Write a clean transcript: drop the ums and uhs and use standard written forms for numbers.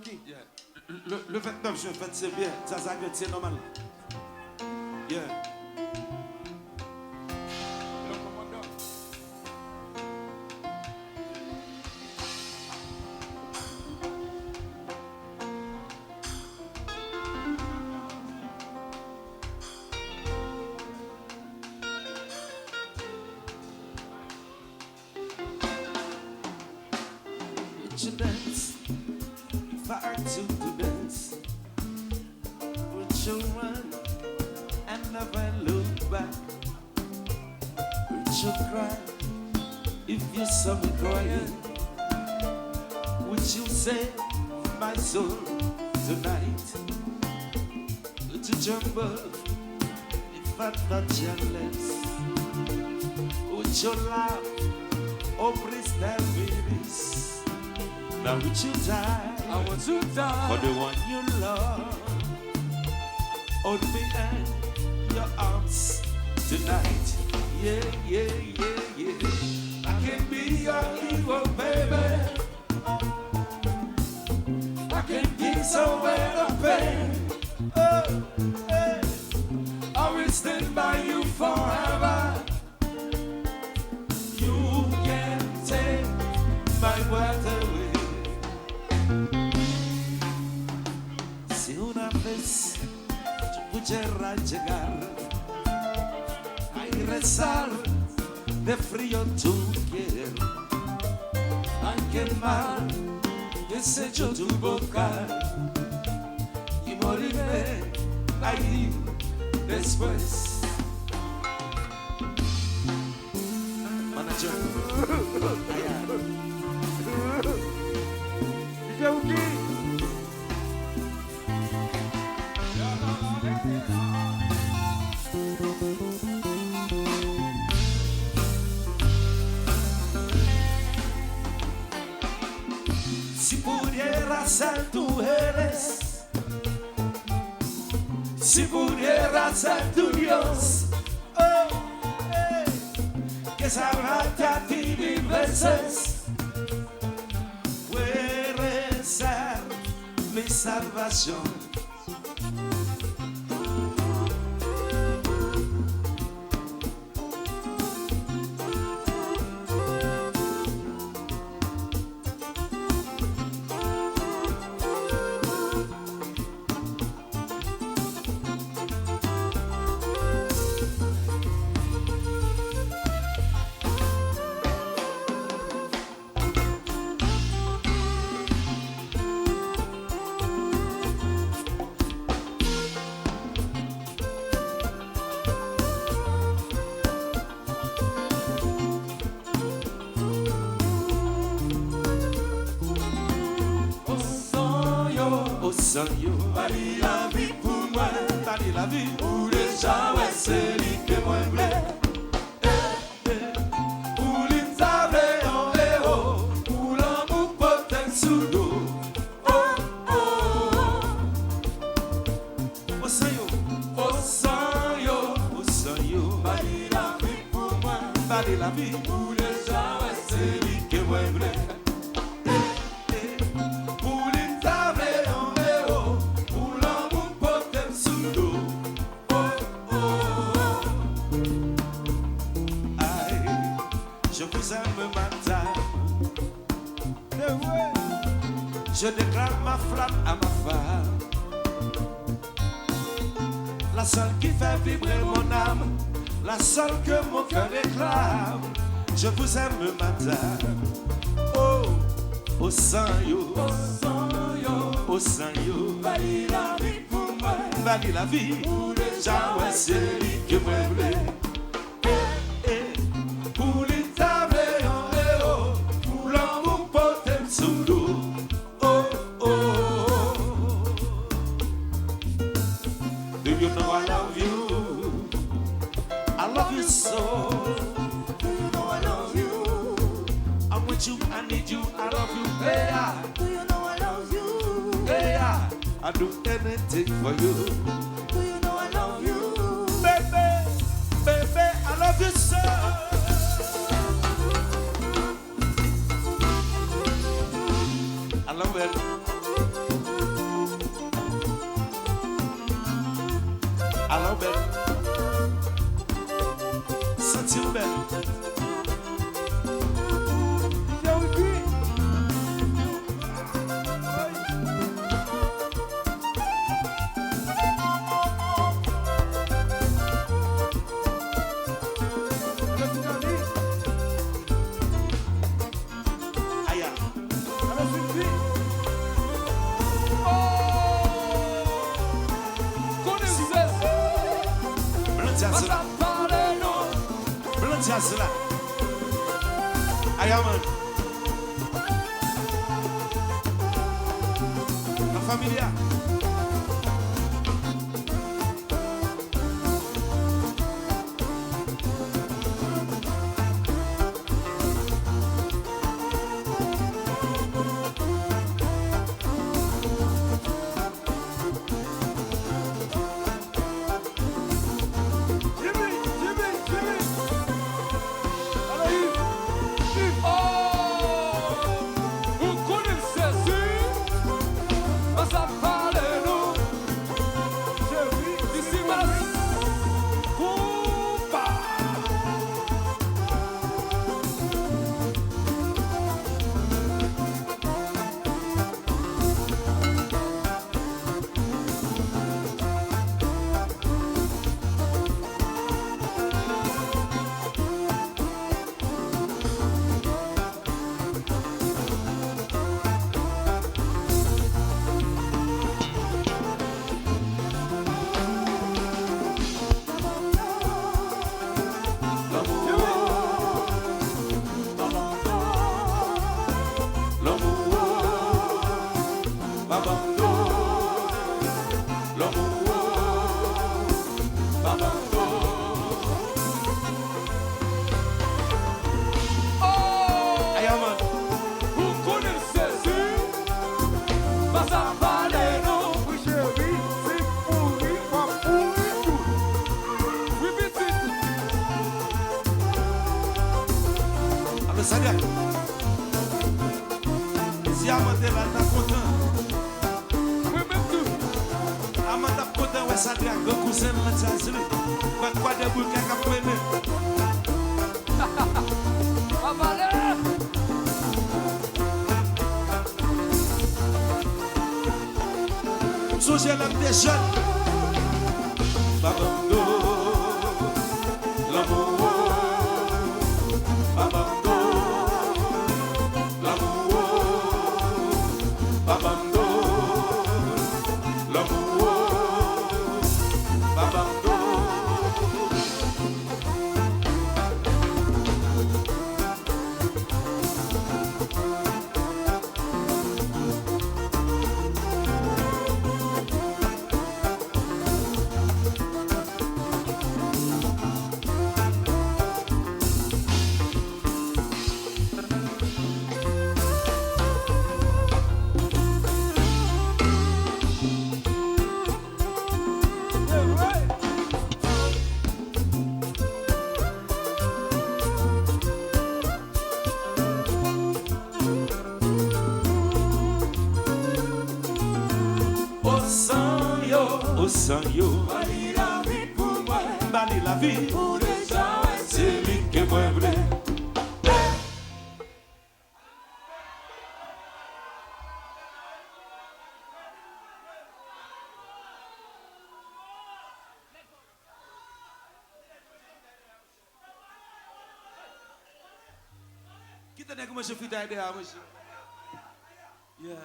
Yeah. Le 29 juin, fête c'est bien. Ça c'est normal. Yeah. Le commandant. Would you dance? Far to the dance. Would you run and never look back? Would you cry if you saw me crying? Would you save my soul tonight? Would you tremble if I touch your lips? Would you laugh? Oh, please tell me this. Now would you die? I want to die for the one you love. Hold me in your arms tonight. Yeah, yeah, yeah, yeah. I can be your hero, baby. I can ease away the pain. Oh, hey. I will stand by you forever. You can take my words away. Si una vez yo pudiera llegar a rezar de frío tu piel, a quemar ese sello tu boca y moriré ahí después. Manager, si pudiera ser tú eres, si pudiera ser tu Dios, oh, hey, que salvarte a ti mil veces, puede ser mi salvación. Sans you, bali la vie pour moi, bali la vie pour déjà ouais c'est lui que moi blé. Pour l'insable en héros, pour l'amour peut-être sous l'eau. Oh oh. Oh sans you, bali la vie pour moi, bali la vie pour déjà ouais c'est lui que moi blé. Je déclare ma flamme à ma femme, la seule qui fait vibrer mon âme, la seule que mon cœur réclame. Je vous aime madame. Oh, oh sans yo, oh sans yo, bali la vie pour moi, bali la vie pour les gens, ouais c'est lui que moi voulais. Pour les tables en héros, pour l'amour peut-être sous l'eau. You know I love you. I love you so. Do you know I love you? I'm with you, I need you, I love you. Hey, do you know I love you? Hey, I do anything for you. Do you know I love you? Baby, baby, I love you so. I love it. belle. Senti ou belle. Jazz là. Ayaman. La familia. Saga. Si Amanda là, t'as content. Oui, même tout. Amanda content, ouais, ça dit, go cousin, là, ça se lit. Pas quoi de bouquet qu'à prendre. Songez l'homme des jeunes. Babando, l'amour. Babando. Babando, l'amour, babando. Au sang yo, bali la vie pour moi, bali la vie pour les gens, c'est lui que moi voulais. Qui t'a dit que moi je suis derrière, monsieur? Yeah.